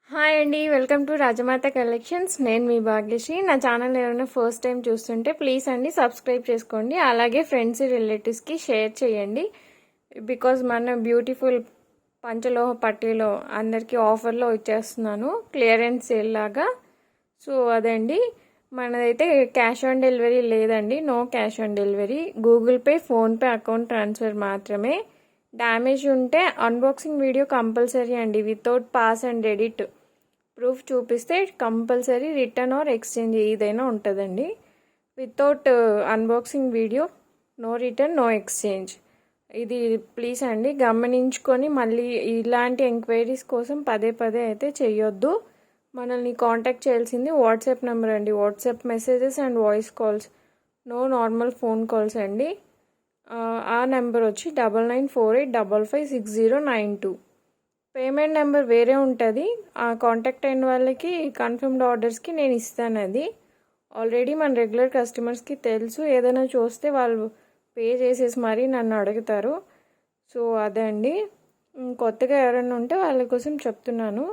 Hi అండి, welcome to Rajmata collections. నేను మీ భాగ్యశ్రీ. నా ఛానల్ ఎవరైనా ఫస్ట్ టైం చూస్తుంటే ప్లీజ్ అండి సబ్స్క్రైబ్ చేసుకోండి. అలాగే ఫ్రెండ్స్ రిలేటివ్స్కి షేర్ చేయండి. బికాజ్ మన బ్యూటిఫుల్ పంచలోహ పట్టీలో అందరికీ ఆఫర్లో ఇచ్చేస్తున్నాను, క్లియరెన్స్ సేల్ లాగా. సో అదండి, మనదైతే క్యాష్ ఆన్ డెలివరీ లేదండి, no cash on delivery. Google Pay, PhonePe account transfer మాత్రమే. డ్యామేజ్ ఉంటే అన్బాక్సింగ్ వీడియో కంపల్సరీ అండి, without pass and edit proof చూపిస్తే కంపల్సరీ రిటర్న్ ఆర్ ఎక్స్చేంజ్ ఏదైనా ఉంటుందండి. Without unboxing video no return, no exchange. ఇది please అండి గమనించుకొని మళ్ళీ ఇలాంటి ఎంక్వైరీస్ కోసం పదే పదే అయితే చేయొద్దు. మనల్ని కాంటాక్ట్ చేయాల్సింది వాట్సాప్ నెంబర్ అండి. WhatsApp messages and voice calls, no normal phone calls అండి. ఆ నెంబర్ వచ్చి 9948556092. పేమెంట్ నెంబర్ వేరే ఉంటుంది. ఆ కాంటాక్ట్ అయిన వాళ్ళకి కన్ఫర్మ్డ్ ఆర్డర్స్కి నేను ఇస్తాను. అది ఆల్రెడీ మన రెగ్యులర్ కస్టమర్స్కి తెలుసు. ఏదైనా చూస్తే వాళ్ళు పే చేసేసి మరీ నన్ను అడుగుతారు. సో అదే అండి, కొత్తగా ఎవరైనా ఉంటే వాళ్ళ కోసం చెప్తున్నాను.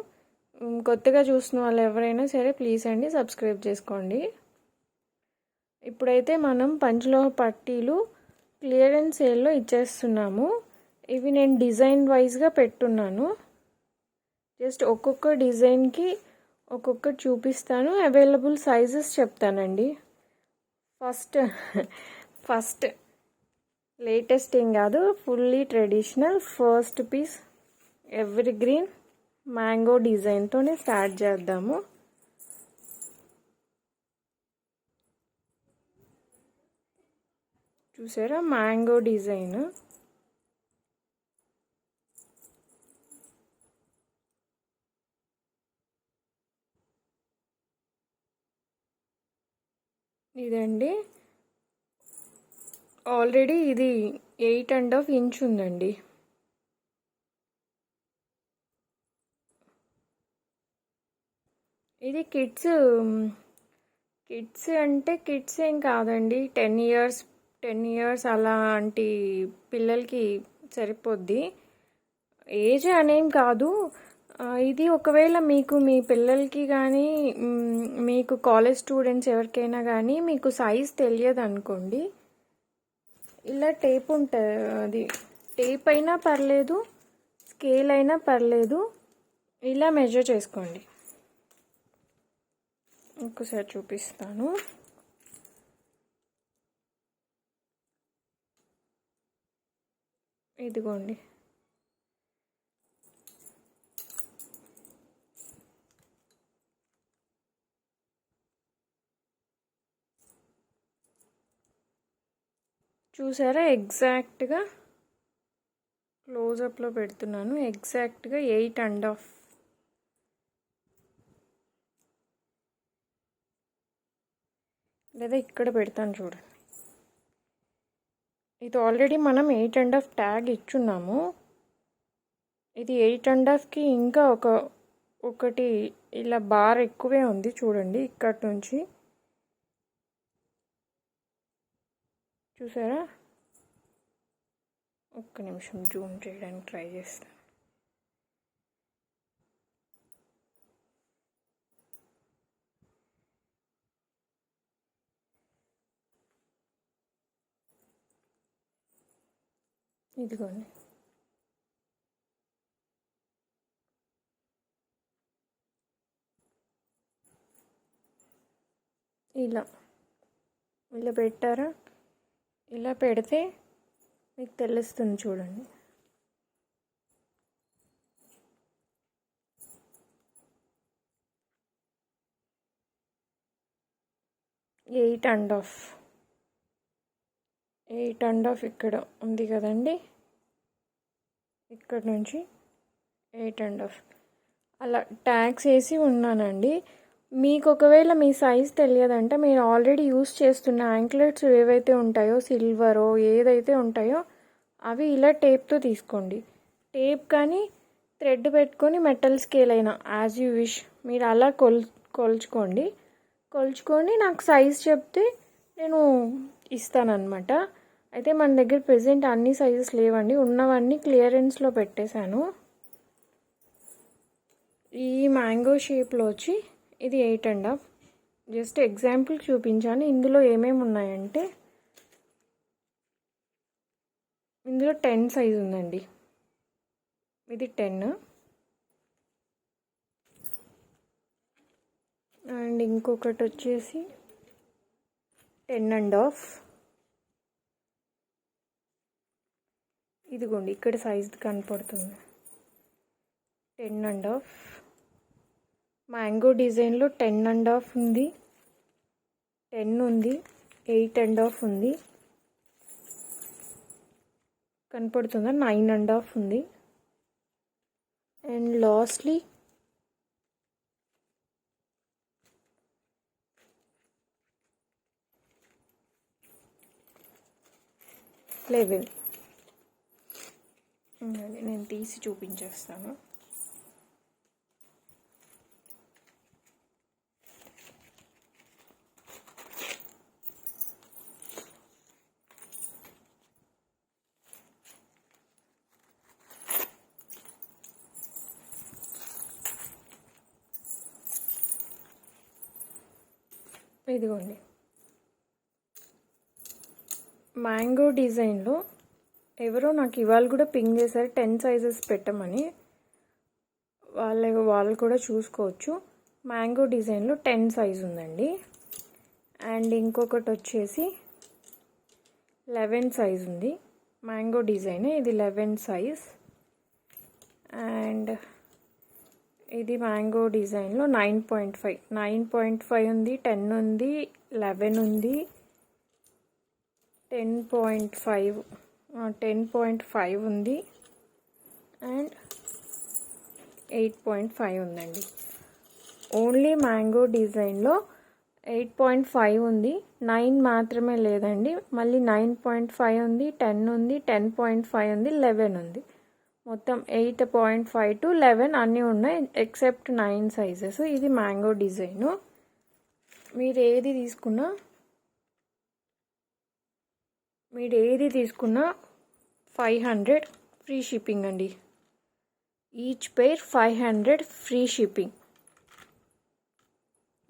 కొత్తగా చూస్తున్న వాళ్ళు ఎవరైనా సరే ప్లీజ్ అండి సబ్స్క్రైబ్ చేసుకోండి. ఇప్పుడైతే మనం పంచలోహ పట్టీలు క్లియరెన్స్ సేల్లో ఇచ్చేస్తున్నాము. ఇవి నేను డిజైన్ వైజ్గా పెట్టున్నాను. జస్ట్ ఒక్కొక్క డిజైన్కి ఒక్కొక్కటి చూపిస్తాను, అవైలబుల్ సైజెస్ చెప్తానండి. ఫస్ట్ లేటెస్ట్ ఏం కాదు, fully traditional first piece evergreen mango డిజైన్తోనే స్టార్ట్ చేద్దాము. చూసారా మ్యాంగో డిజైన్. ఇదండి, ఆల్రెడీ ఇది 8.5 ఇంచ్ ఉందండి. ఇది కిడ్స్ అంటే కిడ్స్ ఏం కాదండి, 10 ఇయర్స్ అలాంటి పిల్లలకి సరిపోద్ది. ఏజ్ అనేం కాదు. ఇది ఒకవేళ మీకు మీ పిల్లలకి కానీ మీకు కాలేజ్ స్టూడెంట్స్ ఎవరికైనా కానీ మీకు సైజ్ తెలియదు అనుకోండి, ఇలా టేప్ ఉంటుంది. అది టేప్ అయినా పర్లేదు, స్కేల్ అయినా పర్లేదు, ఇలా మెజర్ చేసుకోండి. ఇంకోసారి చూపిస్తాను. ఇదిగోండి, చూసారా ఎగ్జాక్ట్గా క్లోజప్లో పెడుతున్నాను. ఎగ్జాక్ట్గా 8.5. లేదా ఇక్కడ పెడతాను చూడండి. ఇది ఆల్రెడీ మనం 8.5 ట్యాగ్ ఇచ్చున్నాము. ఇది 8.5కి ఇంకా ఒకటి ఇలా బార్ ఎక్కువే ఉంది చూడండి. ఇక్కడి నుంచి చూసారా, ఒక్క నిమిషం జూమ్ చేయడానికి ట్రై చేస్తాను. ఇదిగోండి, ఇలా పెట్టారా? ఇలా పెడితే మీకు తెలుస్తుంది చూడండి. ఎయిట్ అండ్ హాఫ్ ఇక్కడ ఉంది కదండి, ఇక్కడ నుంచి 8.5 అలా ట్యాగ్స్ వేసి ఉన్నానండి. మీకు ఒకవేళ మీ సైజ్ తెలియదంటే మీరు ఆల్రెడీ యూస్ చేస్తున్న యాంక్లెట్స్ ఏవైతే ఉంటాయో, సిల్వరో ఏదైతే ఉంటాయో అవి ఇలా టేప్తో తీసుకోండి. టేప్ కానీ థ్రెడ్ పెట్టుకొని మెటల్ స్కేల్ అయినా యాజ్ యూ విష్ మీరు అలా కొలుచుకొని నాకు సైజ్ చెప్తే నేను ఇస్తానన్నమాట. అయితే మన దగ్గర ప్రెజెంట్ అన్ని సైజెస్ లేవండి, ఉన్నవన్నీ క్లియరెన్స్లో పెట్టేశాను. ఈ మ్యాంగో షేప్లో వచ్చి ఇది 8.5. జస్ట్ ఎగ్జాంపుల్ చూపించాను. ఇందులో ఏమేమి ఉన్నాయంటే ఇందులో 10 సైజ్ ఉందండి. ఇది 10 అండ్ ఇంకొకటి వచ్చేసి 10.5. ఇదిగోండి ఇక్కడ సైజ్ కనపడుతుంది 10.5. మ్యాంగో డిజైన్లో 10.5 ఉంది, 10 ఉంది, 8.5 ఉంది, కనపడుతుందా 9.5 ఉంది. And lastly 11. నేను తీసి చూపించేస్తాను. ఇదిగోండి మ్యాంగో డిజైన్లో ఎవరో నాకు ఇవాళ కూడా పింగ్ చేశారు 10 సైజెస్ పెట్టమని. వాళ్ళు కూడా చూసుకోవచ్చు. మ్యాంగో డిజైన్లో 10 సైజ్ ఉందండి. అండ్ ఇంకొకటి వచ్చేసి 11 సైజ్ ఉంది. మ్యాంగో డిజైన్ ఇది 11 సైజ్. అండ్ ఇది మ్యాంగో డిజైన్లో 9.5 ఉంది, 10 ఉంది, 11 ఉంది, 10.5 ఉంది అండ్ 8.5 ఉందండి. ఓన్లీ మ్యాంగో డిజైన్లో 8.5 ఉంది, 9 మాత్రమే లేదండి. మళ్ళీ 9.5 ఉంది, 10 ఉంది, 10.5 ఉంది, 11 ఉంది. మొత్తం 8.5 to 11 అన్నీ ఉన్నాయి ఎక్సెప్ట్ 9 సైజెస్. ఇది మ్యాంగో డిజైను. మీరు ఏది తీసుకున్నా 500 ఫ్రీ షిప్పింగ్ అండి. ఈచ్ పేర్ 500 ఫ్రీ షిప్పింగ్.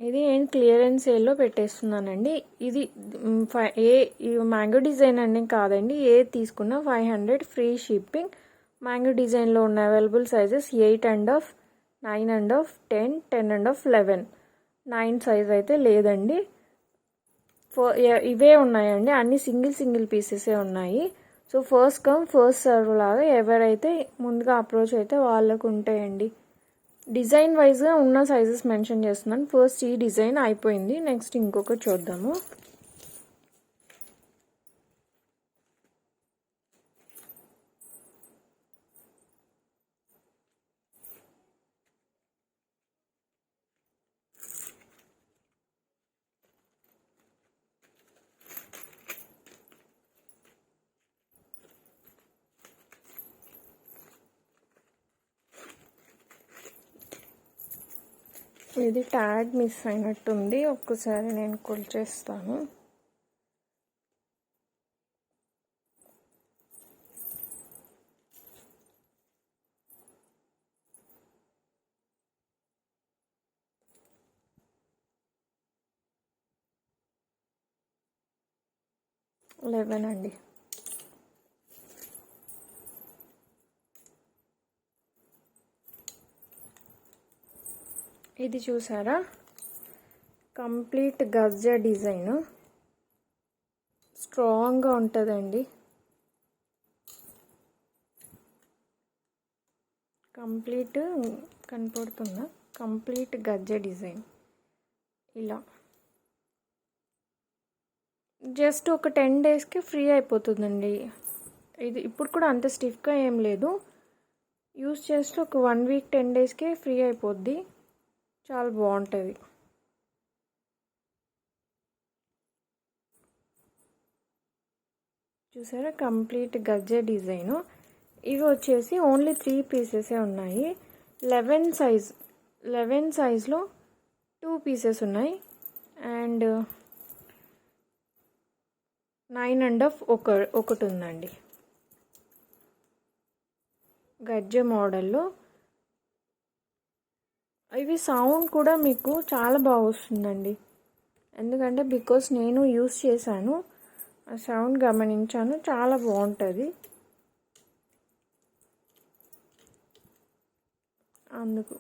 ఇది నేను క్లియరెన్స్ సేల్లో పెట్టేస్తున్నానండి. ఇది మ్యాంగో డిజైన్ అని కాదండి, ఏది తీసుకున్నా 500 ఫ్రీ షిప్పింగ్. మ్యాంగో డిజైన్లో ఉన్న అవైలబుల్ సైజెస్ 8.5, 9.5, 10, 10.5, 11. 9 సైజ్ అయితే లేదండి. ఇవే ఉన్నాయండి. అన్ని సింగిల్ పీసెసే ఉన్నాయి. So first come first serve లాగా ఎవరైతే ముందుగా అప్రోచ్ అయితే వాళ్ళకు ఉంటాయండి. డిజైన్ వైజ్గా ఉన్న సైజెస్ మెన్షన్ చేస్తున్నాను. ఫస్ట్ ఈ డిజైన్ అయిపోయింది. నెక్స్ట్ ఇంకొకటి చూద్దాము. ఇది ట్యాగ్ మిస్ అయినట్టుంది, ఒక్కసారి నేను కొలిచేస్తాను. లెవెన్ అండి. ఇది చూసారా, కంప్లీట్ గజ్జా డిజైన్, స్ట్రాంగ్గా ఉంటుందండి. కంప్లీట్ కనపడుతుందా, కంప్లీట్ గజ్జా డిజైన్. ఇలా జస్ట్ ఒక 10 డేస్కి ఫ్రీ అయిపోతుందండి. ఇది ఇప్పుడు కూడా అంత స్టిఫ్గా ఏం లేదు. యూస్ చేస్తే ఒక 1 వీక్ 10 డేస్కే ఫ్రీ అయిపోద్ది. చాలా బాగుంటుంది. చూసారా, కంప్లీట్ గజ్జా డిజైను. ఇవి వచ్చేసి ఓన్లీ 3 పీసెసే ఉన్నాయి. 11 సైజ్లో 2 పీసెస్ ఉన్నాయి. అండ్ 9.5 ఒకటి ఉందండి. గజ్జా మోడల్లో ఇవి సౌండ్ కూడా మీకు చాలా బాగా వస్తుందండి. ఎందుకంటే బికాస్ నేను యూస్ చేశాను, ఆ సౌండ్ గమనించాను, చాలా బాగుంటుంది. అందుకు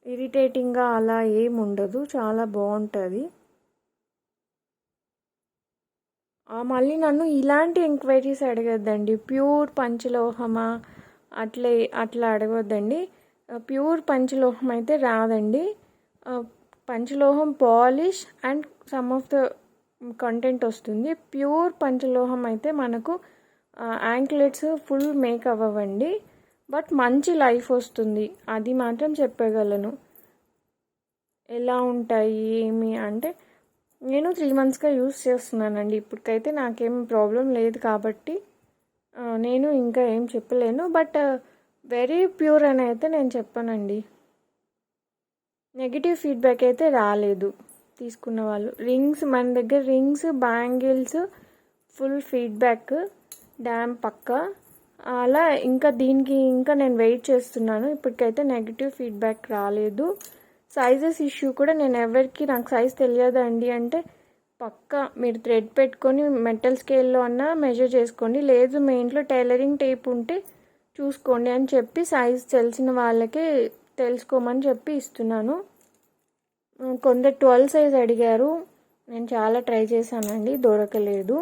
ఇరిటేటింగ్గా అలా ఏమి ఉండదు, చాలా బాగుంటుంది. మళ్ళీ నన్ను ఇలాంటి ఎంక్వైరీస్ అడగద్దండి. ప్యూర్ పంచలోహమా అట్లా అడగొద్దండి. ప్యూర్ పంచలోహం అయితే రాదండి. పంచలోహం polish and some of the content వస్తుంది. ప్యూర్ పంచలోహం అయితే మనకు యాంక్లెట్స్ ఫుల్ మేక్ అవ్వండి, బట్ మంచి లైఫ్ వస్తుంది, అది మాత్రం చెప్పగలను. ఎలా ఉంటాయి ఏమి అంటే నేను 3 monthsగా యూస్ చేస్తున్నానండి. ఇప్పటికైతే నాకేం ప్రాబ్లం లేదు కాబట్టి నేను ఇంకా ఏం చెప్పలేను. బట్ వెరీ ప్యూర్ అని అయితే నేను చెప్పానండి. నెగిటివ్ ఫీడ్బ్యాక్ అయితే రాలేదు తీసుకున్న వాళ్ళు. రింగ్స్, మన దగ్గర rings, bangles full feedback dam పక్క. అలా ఇంకా దీనికి ఇంకా నేను వెయిట్ చేస్తున్నాను. ఇప్పటికైతే నెగిటివ్ ఫీడ్బ్యాక్ రాలేదు. సైజెస్ ఇష్యూ కూడా నేను ఎవరికి నాకు సైజ్ తెలియదండి అంటే పక్కా మీరు థ్రెడ్ పెట్టుకొని మెటల్ స్కేల్లో అన్నా మెజర్ చేసుకోండి, లేదు మీ ఇంట్లో టైలరింగ్ టేప్ ఉంటే చూసుకోండి అని చెప్పి సైజ్ తెలిసిన వాళ్ళకే తెలుసుకోమని చెప్పి ఇస్తున్నాను. కొందరు 12 సైజ్ అడిగారు, నేను చాలా ట్రై చేశానండి, దొరకలేదు.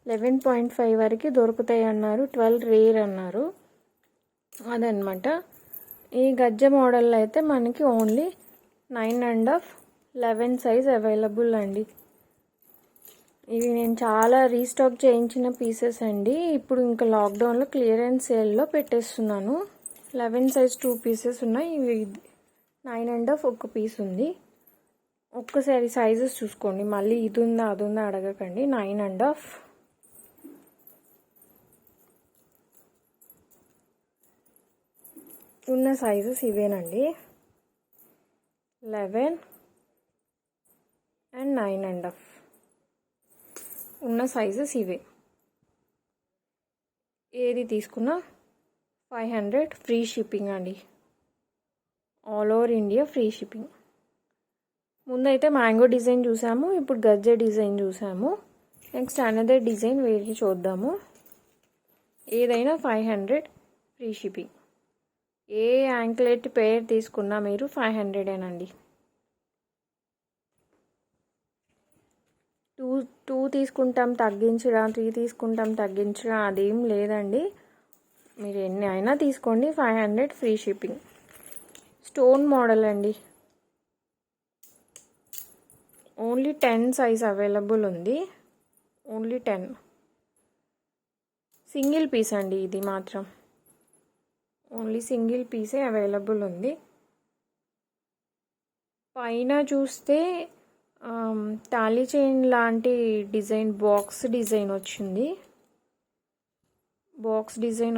11.5 వరకు దొరుకుతాయి అన్నారు, 12 రేర్ అన్నారు. అదనమాట. ఈ గజ్జ మోడల్లో అయితే మనకి ఓన్లీ 9.5, 11 సైజ్ అవైలబుల్ అండి. ఇవి నేను చాలా రీస్టాక్ చేయించిన పీసెస్ అండి. ఇప్పుడు ఇంకా లాక్డౌన్లో క్లియరెన్స్ సేల్లో పెట్టేస్తున్నాను. 11 సైజ్ 2 పీసెస్ ఉన్నాయి. ఇవి 9.5 ఒక పీస్ ఉంది. ఒక్కసారి సైజెస్ చూసుకోండి, మళ్ళీ ఇది ఉందా అది ఉందా అడగకండి. 9.5 ఉన్న సైజెస్ ఇవేనండి. 11 అండ్ 9.5 ఉన్న సైజెస్ ఇవే. ఏది తీసుకున్నా 500 ఫ్రీ షిప్పింగ్ అండి. All over India free shipping. ముందైతే మ్యాంగో డిజైన్ చూసాము, ఇప్పుడు గజ్జె డిజైన్ చూసాము. నెక్స్ట్ అనదర్ డిజైన్ వేరే చూద్దాము. ఏదైనా 500 ఫ్రీ షిప్పింగ్. ఏ యాంక్లెట్ పేర్ తీసుకున్నా మీరు 500ఏనండి. 2 తీసుకుంటాం తగ్గించరా, 3 తీసుకుంటాం తగ్గించరా అదేం లేదండి. మీరు ఎన్ని అయినా తీసుకోండి, 500 ఫ్రీ షిప్పింగ్. స్టోన్ మోడల్ అండి. ఓన్లీ 10 సైజ్ అవైలబుల్ ఉంది. ఓన్లీ 10. సింగిల్ పీస్ అండి ఇది మాత్రం. ఓన్లీ సింగిల్ పీసే అవైలబుల్ ఉంది. పైన చూస్తే తాళీ చైన్ లాంటి డిజైన్ బాక్స్ డిజైన్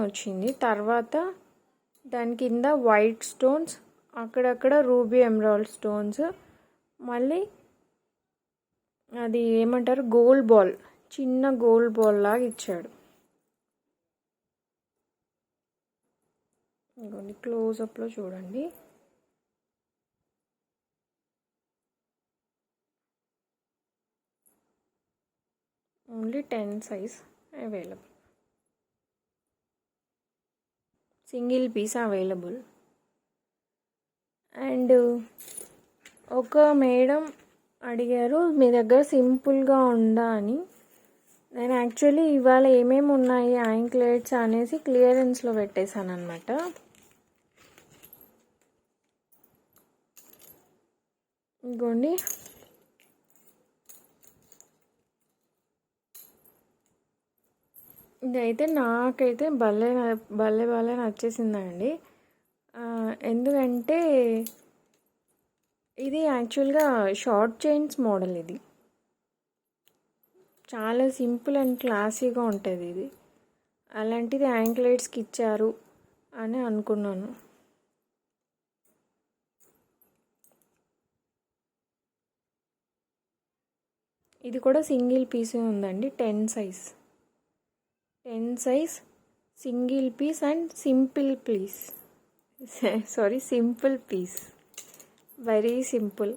వచ్చింది. తర్వాత దాని కింద వైట్ స్టోన్స్, అక్కడక్కడ రూబీ ఎమరాల్డ్ స్టోన్స్, మళ్ళీ అది ఏమంటారు గోల్డ్ బాల్, చిన్న గోల్డ్ బాల్ లాగా ఇచ్చాడు. ఇంకొన్ని క్లోజప్లో చూడండి. Only 10 size available. Single piece available. And ఒక మేడం అడిగారు మీ దగ్గర సింపుల్గా ఉందా అని. నేను యాక్చువల్లీ ఇవాళ ఏమేమి ఉన్నాయి యాంక్లెట్స్ అనేసి క్లియరెన్స్లో పెట్టేశాను అనమాట. ఇంకోండి ఇదైతే నాకైతే భలే నచ్చేసిందండి. ఎందుకంటే ఇది యాక్చువల్గా షార్ట్ చైన్స్ మోడల్. ఇది చాలా సింపుల్ అండ్ క్లాసీగా ఉంటుంది ఇది. అలాంటిది యాంక్లెట్స్కి ఇచ్చారు అని అనుకున్నాను. ఇది కూడా సింగిల్ పీసే ఉందండి. 10 size single piece and simple piece. Sorry, simple piece, very simple.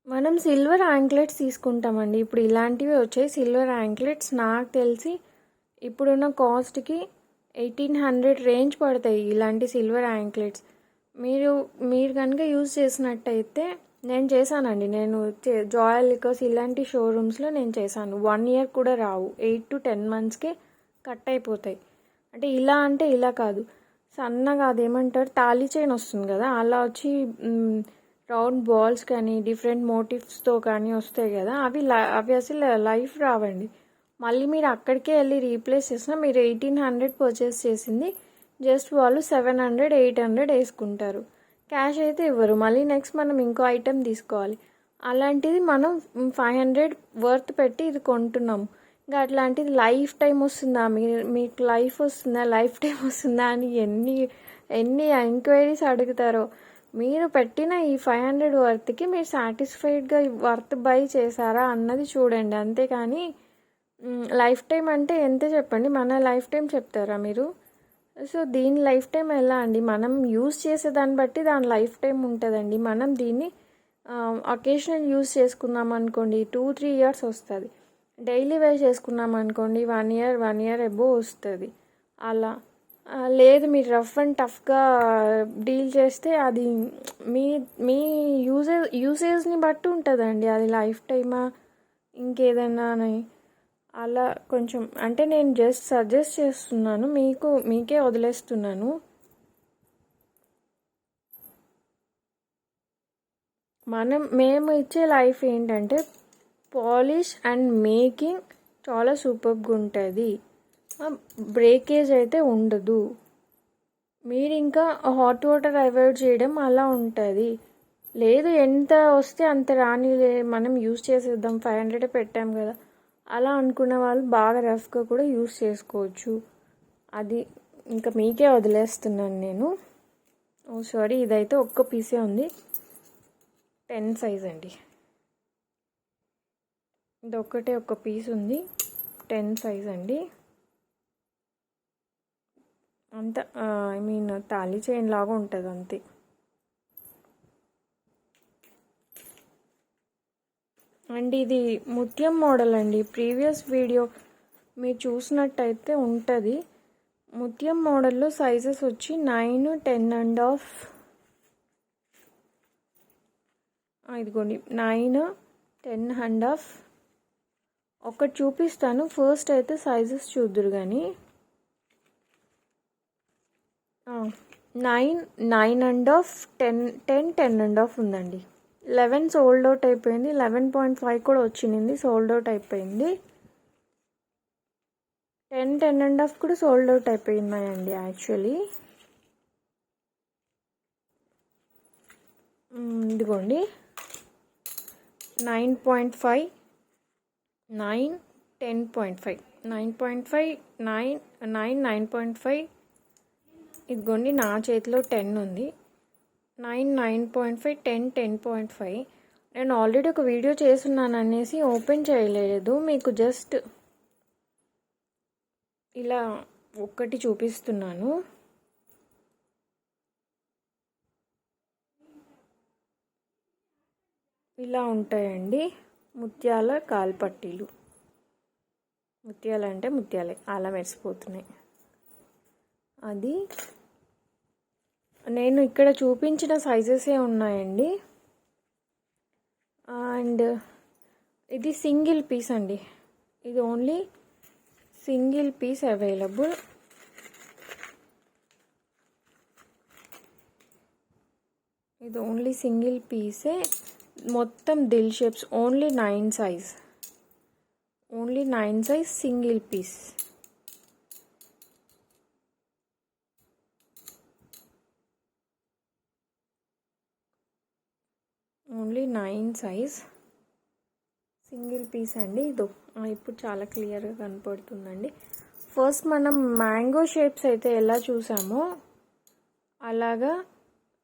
మనం సిల్వర్ యాంక్లెట్స్ తీసుకుంటామండి. ఇప్పుడు ఇలాంటివి వచ్చాయి సిల్వర్ యాంక్లెట్స్. నాకు తెలిసి ఇప్పుడున్న కాస్ట్కి 1800 రేంజ్ పడతాయి ఇలాంటి సిల్వర్ యాంక్లెట్స్. మీరు కనుక యూజ్ చేసినట్టయితే, నేను చేశానండి. నేను జాయలికస్ ఇలాంటి షోరూమ్స్లో నేను చేశాను. 1 ఇయర్ కూడా రావు, 8 to 10 monthsకే కట్ అయిపోతాయి. అంటే ఇలా కాదు, సన్నగా అదేమంటారు తాళీ చైన్ వస్తుంది కదా, అలా వచ్చి రౌండ్ బాల్స్ కానీ డిఫరెంట్ మోటివ్స్తో కానీ వస్తాయి కదా, అవి అసలు లైఫ్ రావండి. మళ్ళీ మీరు అక్కడికే వెళ్ళి రీప్లేస్ చేసినా మీరు 1800 పర్చేస్ చేసింది జస్ట్ వాళ్ళు 700 800 వేసుకుంటారు. క్యాష్ అయితే ఇవ్వరు. మళ్ళీ నెక్స్ట్ మనం ఇంకో ఐటెం తీసుకోవాలి. అలాంటిది మనం 500 వర్త్ పెట్టి ఇది కొంటున్నాము. ఇంకా అట్లాంటిది లైఫ్ టైం వస్తుందా, మీకు లైఫ్ వస్తుందా, లైఫ్ టైం వస్తుందా అని ఎన్ని ఎంక్వైరీస్ అడుగుతారో. మీరు పెట్టిన ఈ 500 వర్త్కి మీరు సాటిస్ఫైడ్గా వర్త్ బై చేశారా అన్నది చూడండి. అంతేకాని లైఫ్ టైం అంటే ఎంత చెప్పండి, మన లైఫ్ టైం చెప్తారా మీరు? సో దీని లైఫ్ టైం ఎలా అండి, మనం యూజ్ చేసే దాన్ని బట్టి దాని లైఫ్ టైం ఉంటుందండి. మనం దీన్ని అకేషనల్ యూజ్ చేసుకున్నాం అనుకోండి 2-3 years వస్తుంది. డైలీ వేర్ చేసుకున్నాం అనుకోండి 1 year ఎబో వస్తుంది. అలా లేదు, మీరు రఫ్ అండ్ టఫ్గా డీల్ చేస్తే అది మీ యూసేజ్ని బట్టి ఉంటుందండి. అది లైఫ్ టైమా ఇంకేదైనా అని అలా కొంచెం, అంటే నేను జస్ట్ సజెస్ట్ చేస్తున్నాను, మీకే వదిలేస్తున్నాను. మేము ఇచ్చే లైఫ్ ఏంటంటే పాలిష్ అండ్ మేకింగ్ చాలా సూపర్గా ఉంటుంది. బ్రేకేజ్ అయితే ఉండదు. మీరు ఇంకా హాట్ వాటర్ అవాయిడ్ చేయడం అలా ఉంటుంది. లేదు ఎంత వస్తే అంత రాని, మనం యూజ్ చేసేద్దాం 500 పెట్టాం కదా అలా అనుకున్న వాళ్ళు బాగా రఫ్గా కూడా యూజ్ చేసుకోవచ్చు. అది ఇంకా మీకే వదిలేస్తున్నాను నేను. సారీ, ఇదైతే ఒక్క పీసే ఉంది, 10 size అండి. ఇది ఒక్కటే ఒక్క పీస్ ఉంది, 10 size అండి. అంత తాళీ చైన్ లాగా ఉంటుంది అంతే. అండ్ ఇది ముత్యం మోడల్ అండి. ప్రీవియస్ వీడియో మీరు చూసినట్టయితే ఉంటుంది. ముత్యం మోడల్లో సైజెస్ వచ్చి 9, 10.5, ఇదిగోండి 9, 10.5. ఒకటి చూపిస్తాను, ఫస్ట్ అయితే సైజెస్ చూద్దురు కానీ. 9, 9.5, 10, 10.5 ఉందండి. 11 సోల్డ్ అవుట్ అయిపోయింది, 11.5 కూడా వచ్చింది, సోల్డ్ అవుట్ అయిపోయింది. 10, 10.5 కూడా సోల్డ్ అవుట్ అయిపోయినాయండి యాక్చువల్లీ. ఇదిగోండి 9.5, 9, 10.5, 9.5, 9, 9.5. ఇదిగోండి నా చేతిలో 10 ఉంది. 9, 9.5, 10, 10.5. నేను ఆల్రెడీ ఒక వీడియో చేస్తున్నాను అనేసి ఓపెన్ చేయలేదు, మీకు జస్ట్ ఇలా ఒక్కటి చూపిస్తున్నాను. ఇలా ఉంటాయండి ముత్యాల కాల్పట్టీలు. ముత్యాలు అంటే ముత్యాలే, అలా మెరిసిపోతున్నాయి. అది నేను ఇక్కడ చూపించిన సైజెసే ఉన్నాయండి. అండ్ ఇది సింగిల్ పీస్ అండి, ఇది ఓన్లీ సింగిల్ పీస్ అవైలబుల్. ఇది ఓన్లీ సింగిల్ పీసే, మొత్తం దిల్ shapes, only 9 size, only 9 size single piece. Only 9 size single piece అండి. ఇదో ఇప్పుడు చాలా క్లియర్గా కనపడుతుందండి. ఫస్ట్ మనం మ్యాంగో షేప్స్ అయితే ఎలా చూసామో అలాగా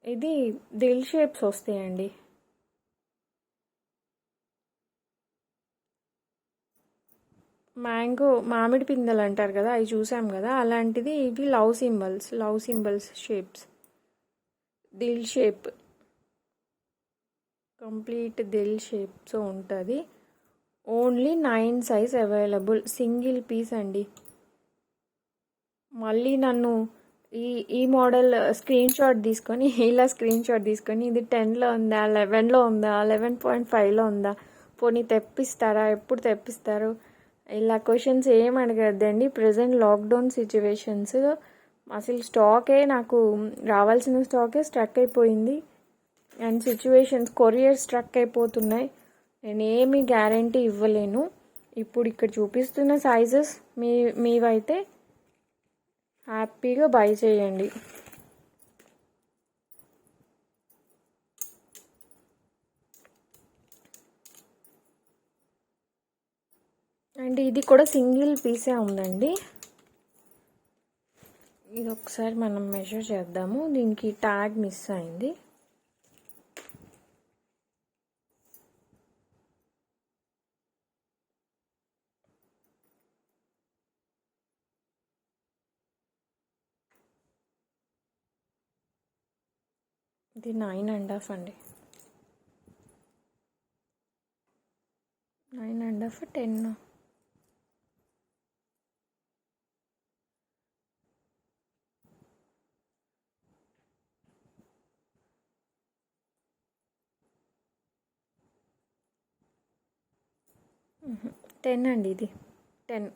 ఇది దిల్ షేప్స్ వస్తాయండి. మ్యాంగో మామిడి పిందెలు అంటారు కదా, అవి చూసాం కదా, అలాంటిది ఇవి లవ్ సింబల్స్ షేప్స్. దిల్ షేప్, కంప్లీట్ దిల్ షేప్స్ ఉంటుంది. Only 9 size available, single piece అండి. మళ్ళీ నన్ను ఈ మోడల్ స్క్రీన్ షాట్ తీసుకొని ఇది 10లో ఉందా, 11లో ఉందా, 11.5లో ఉందా, పోనీ తెప్పిస్తారా, ఎప్పుడు తెప్పిస్తారు, ఇలా క్వశ్చన్స్ ఏం అడగద్దండి. ప్రజెంట్ లాక్డౌన్ సిచ్యువేషన్స్, అసలు స్టాకే నాకు రావాల్సిన స్టాకే స్ట్రక్ అయిపోయింది. అండ్ సిచ్యువేషన్స్ కొరియర్ స్ట్రక్ అయిపోతున్నాయి. నేనేమి గ్యారంటీ ఇవ్వలేను. ఇప్పుడు ఇక్కడ చూపిస్తున్న సైజెస్ మీవైతే హ్యాపీగా బై చేయండి. అండ్ ఇది కూడా సింగిల్ పీసే ఉందండి. ఇది ఒకసారి మనం మెజర్ చేద్దాము. దీనికి ట్యాగ్ మిస్ అయింది. ఇది 9.5 అండి. 9.5, 10. టెన్ అండి. ఇది 10.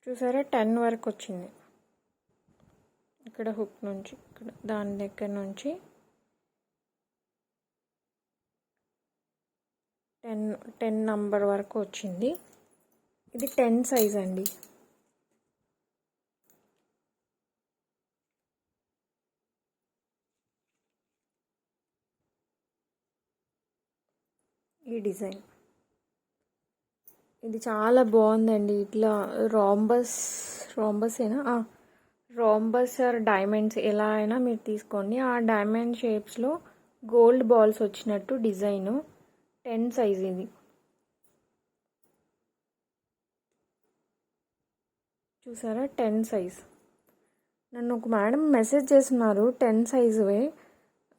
చూసారా, 10 వరకు వచ్చింది. ఇక్కడ హుక్ నుంచి, ఇక్కడ దాని దగ్గర నుంచి 10 నంబర్ వరకు వచ్చింది. ఇది 10 సైజ్ అండి. ఈ డిజైన్ ఇది చాలా బాగుందండి. ఇట్లా రాంబస్ ఆర్ డైమండ్స్ ఎలా అయినా మీరు తీసుకోండి. ఆ డైమండ్ షేప్స్లో గోల్డ్ బాల్స్ వచ్చినట్టు డిజైను. 10 సైజ్ ఇది. చూసారా, 10 సైజ్. నన్ను ఒక మేడం మెసేజ్ చేస్తున్నారు 10 సైజువే.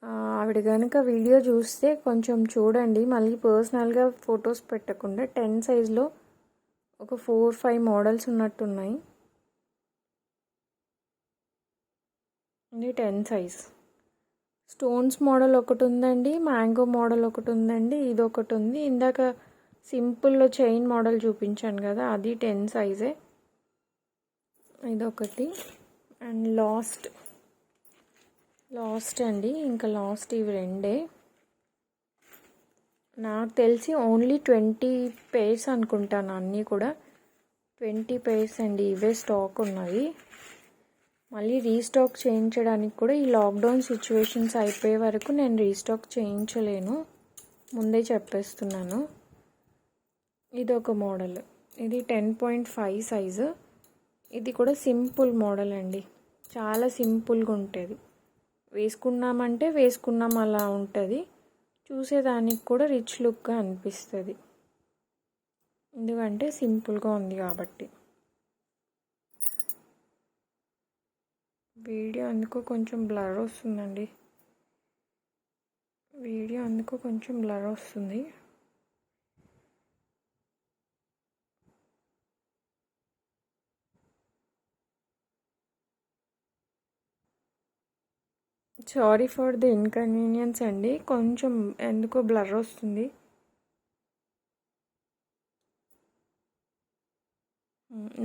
ఆవిడ కనుక వీడియో చూస్తే కొంచెం చూడండి, మళ్ళీ పర్సనల్గా ఫొటోస్ పెట్టకుండా. 10 సైజ్లో ఒక 4-5 మోడల్స్ ఉన్నట్టున్నాయి. ఇది 10 సైజ్. స్టోన్స్ మోడల్ ఒకటి ఉందండి, మ్యాంగో మోడల్ ఒకటి ఉందండి, ఇది ఒకటి ఉంది. ఇందాక సింపుల్లో చైన్ మోడల్ చూపించాను కదా, అది 10 సైజే. ఇదొకటి. అండ్ లాస్ట్ అండి, ఇంకా లాస్ట్ ఇవి రెండే. నాకు తెలిసి ఓన్లీ 20 పేర్స్ అనుకుంటాను. అన్నీ కూడా 20 పేర్స్ అండి. ఇవే స్టాక్ ఉన్నది. మళ్ళీ రీస్టాక్ చేయించడానికి కూడా ఈ లాక్డౌన్ సిచ్యువేషన్స్ అయిపోయే వరకు నేను రీస్టాక్ చేయించలేను, ముందే చెప్పేస్తున్నాను. ఇది ఒక మోడల్, ఇది 10.5 సైజు. ఇది కూడా సింపుల్ మోడల్ అండి, చాలా సింపుల్గా ఉంటుంది. వేసుకున్నామంటే వేసుకున్నాం అలా ఉంటుంది. చూసేదానికి కూడా రిచ్ లుక్గా అనిపిస్తుంది, ఎందుకంటే సింపుల్గా ఉంది కాబట్టి. వీడియో అందుకో కొంచెం బ్లర్ వస్తుంది. సారీ ఫర్ ది ఇన్కన్వీనియన్స్ అండి, కొంచెం ఎందుకో బ్లర్ వస్తుంది.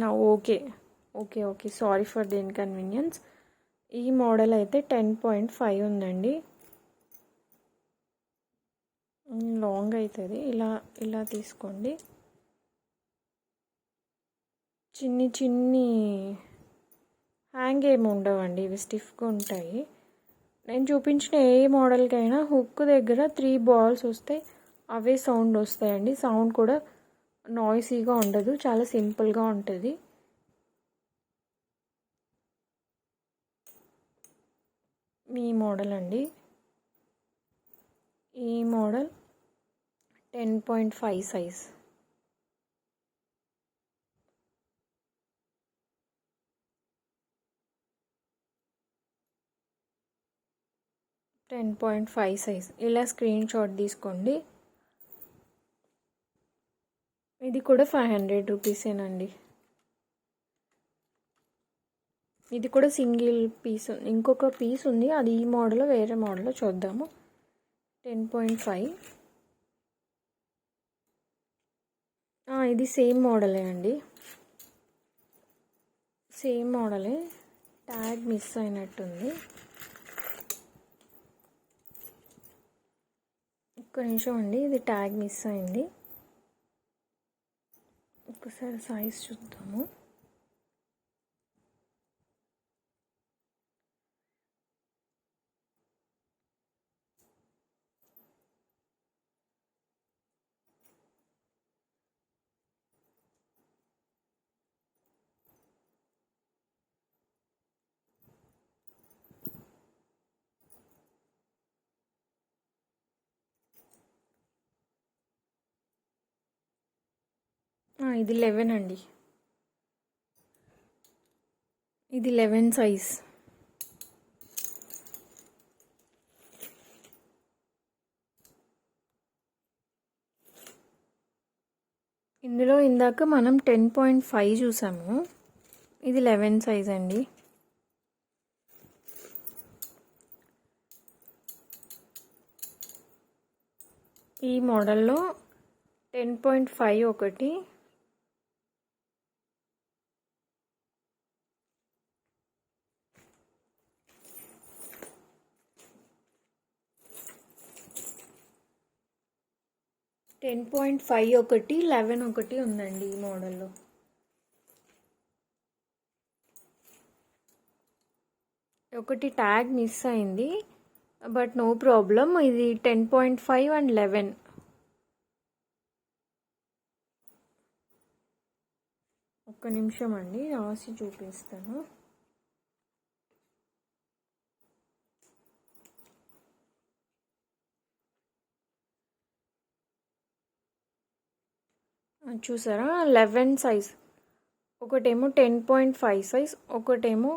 నా okay, sorry for the inconvenience. ఈ మోడల్ అయితే 10.5 ఉందండి. లాంగ్ అవుతుంది. ఇలా తీసుకోండి. చిన్ని హ్యాంగ్ ఏమి ఉండవండి, ఇవి స్టిఫ్గా ఉంటాయి. నేను చూపించిన ఏ మోడల్కైనా హుక్ దగ్గర 3 బాల్స్ వస్తాయి, అవే సౌండ్ వస్తాయండి. సౌండ్ కూడా నాయిసీగా ఉండదు, చాలా సింపుల్గా ఉంటుంది. ఈ మోడల్ అండి, ఈ మోడల్ 10.5 సైజ్. 10.5 సైజ్ ఇలా స్క్రీన్ షాట్ తీసుకోండి. ఇది కూడా 500 రూపీసేనండి. ఇది కూడా సింగిల్ పీస్, ఇంకొక పీస్ ఉంది, అది ఈ మోడల్ వేరే మోడల్లో చూద్దాము. 10.5 ఇది సేమ్ మోడలే అండి, సేమ్ మోడలే. ట్యాగ్ మిస్ అయినట్టుంది, ఒక్క నిమిషం అండి, ఇది ట్యాగ్ మిస్ అయింది. ఒకసారి సైజ్ చూద్దాము. ఇది 11 అండి, ఇది 11 సైజ్. ఇందులో ఇందాక మనం 10.5 చూసాము, ఇది 11 సైజ్ అండి. ఈ మోడల్లో 10.5 ఒకటి, 10.5 ఒకటి, 11 ఒకటి ఉందండి ఈ మోడల్లో. ఒకటి ట్యాగ్ మిస్ అయింది, బట్ నో ప్రాబ్లం. ఇది 10.5 అండ్ 11. ఒక్క నిమిషం అండి, రాసి చూపిస్తాను. చూసారా, 11 సైజ్, ఒకటేమో 10.5 సైజ్, ఒకటేమో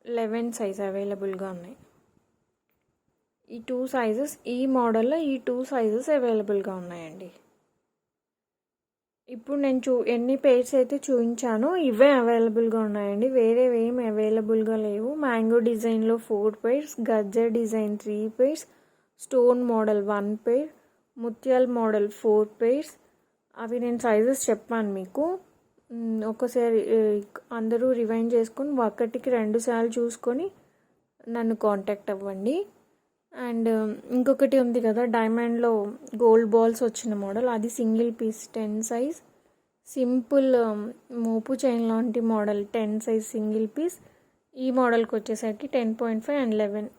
11 సైజ్ అవైలబుల్గా ఉన్నాయి. ఈ 2 సైజెస్, ఈ మోడల్లో ఈ 2 సైజెస్ అవైలబుల్గా ఉన్నాయండి. ఇప్పుడు నేను ఎన్ని పేర్స్ అయితే చూపించానో ఇవే అవైలబుల్గా ఉన్నాయండి, వేరేవి ఏమి అవైలబుల్గా లేవు. మ్యాంగో డిజైన్లో 4 pairs, Gajjar design 3 pairs, stone model 1 పేర్, ముత్యాల్ మోడల్ 4 పేర్స్. అవి నేను సైజెస్ చెప్పాను మీకు. ఒకసారి అందరూ రివైండ్ చేసుకొని ఒకటికి 2 సార్లు చూసుకొని నన్ను కాంటాక్ట్ అవ్వండి. అండ్ ఇంకొకటి ఉంది కదా, డైమండ్లో గోల్డ్ బాల్స్ వచ్చిన మోడల్, అది సింగిల్ పీస్ 10 సైజ్. సింపుల్ మోపు చైన్ లాంటి మోడల్ 10 సైజ్ సింగిల్ పీస్. ఈ మోడల్కి వచ్చేసరికి 10.5 and 11.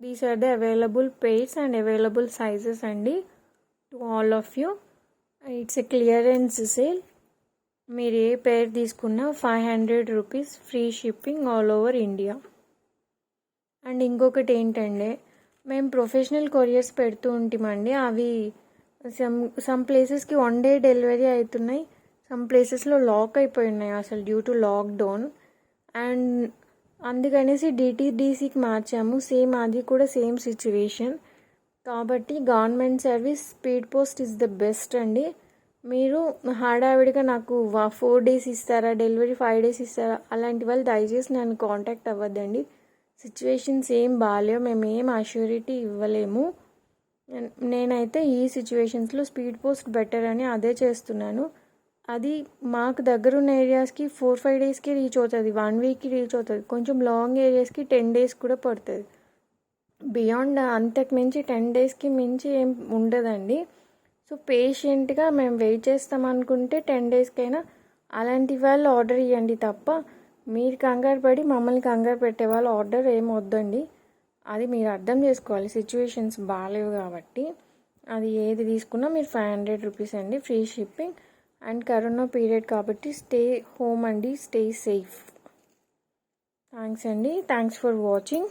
These are the available pairs and available sizes అండి to all of you. It's a clearance sale. మీరు ఏ పేర్ తీసుకున్నా 500 rupees free shipping all over India. And ఇంకొకటి ఏంటంటే, మేము ప్రొఫెషనల్ కొరియర్స్ పెడుతూ ఉంటామండి. అవి సమ్ ప్లేసెస్కి 1 డే డెలివరీ అవుతున్నాయి, సమ్ ప్లేసెస్లో లాక్ అయిపోయి ఉన్నాయి అసలు డ్యూ టు లాక్డౌన్. అండ్ అందుకనేసి డిటీడీసీకి మార్చాము. సేమ్ అది కూడా సేమ్ సిచ్యువేషన్. కాబట్టి government service speed post is the best అండి. మీరు హడావిడిగా నాకు 4 డేస్ ఇస్తారా, డెలివరీ 5 డేస్ ఇస్తారా, అలాంటి వాళ్ళు దయచేసి నన్ను కాంటాక్ట్ అవ్వద్దండి. సిచ్యువేషన్స్ ఏం బాగాలేవు, మేము ఏం అష్యూరిటీ ఇవ్వలేము. నేనైతే ఈ సిచ్యువేషన్స్లో స్పీడ్ పోస్ట్ బెటర్ అని అదే చేస్తున్నాను. అది మాకు దగ్గరున్న ఏరియాస్కి 4-5 డేస్కి రీచ్ అవుతుంది, 1 వీక్కి రీచ్ అవుతుంది. కొంచెం లాంగ్ ఏరియాస్కి 10 డేస్ కూడా పడుతుంది. బియాండ్ అంతకు మించి 10 డేస్కి మించి ఏం ఉండదండి. సో పేషెంట్గా మేము వెయిట్ చేస్తాం అనుకుంటే 10 డేస్కైనా అలాంటి వాళ్ళు ఆర్డర్ ఇవ్వండి తప్ప, మీరు కంగారు పడి మమ్మల్ని కంగారు పెట్టే వాళ్ళు ఆర్డర్ ఏం వద్దండి. అది మీరు అర్థం చేసుకోవాలి, సిచ్యువేషన్స్ బాగాలేవు కాబట్టి. అది ఏది తీసుకున్నా మీరు 500 రూపీస్ అండి free shipping. And corona period కాబట్టి స్టే హోమ్ అండి, స్టే సేఫ్. థ్యాంక్స్ అండి, థ్యాంక్స్ ఫర్ వాచింగ్.